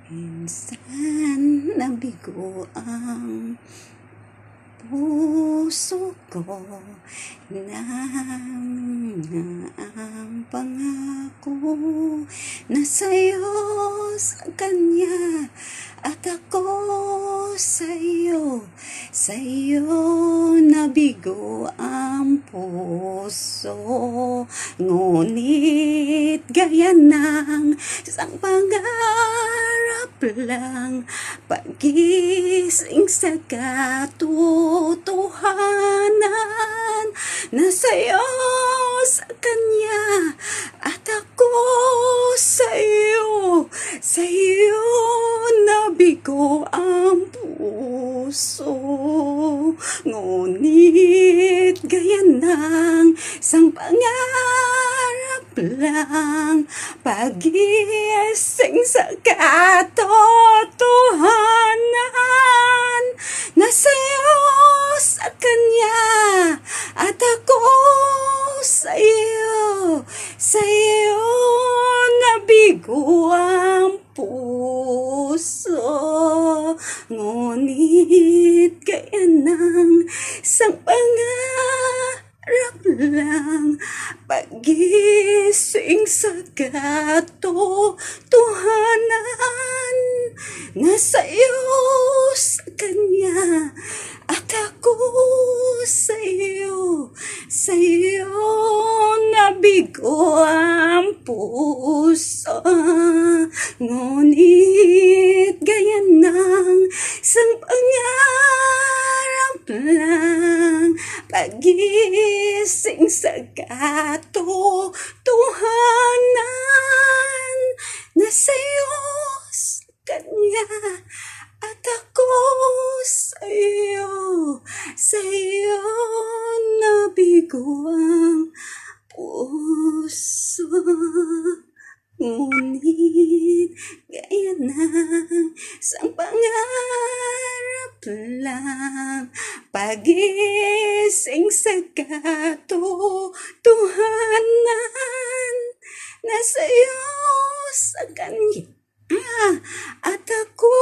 Minsan nabigo ang puso ko na ang pangako na sa'yo sa kanya at ako sa'yo nabigo ang puso. Ngunit gaya ng isang pangarap lang, pagising sa katotohanan na sa'yo sa kanya at ako sa'yo nabigo ang puso. Ngunit gaya ng isang pangarap lang, pagising sa katotohanan na sa'yo sa kanya at ako sa'yo nabigo ang puso. Ngunit gaya ng isang pangarap lang, pagising sa katotohanan na sa'yo sa kanya at ako sa'yo nabigo ang puso. Ngunit gaya ng isang pangarap lang, pagising sa katotohanan na sa'yo sa kanya at ako sa'yo nabigo ang puso. Ngunit gaya ng isang pangarap lang, pagising sa katotohanan na sa'yo sa kanya at ako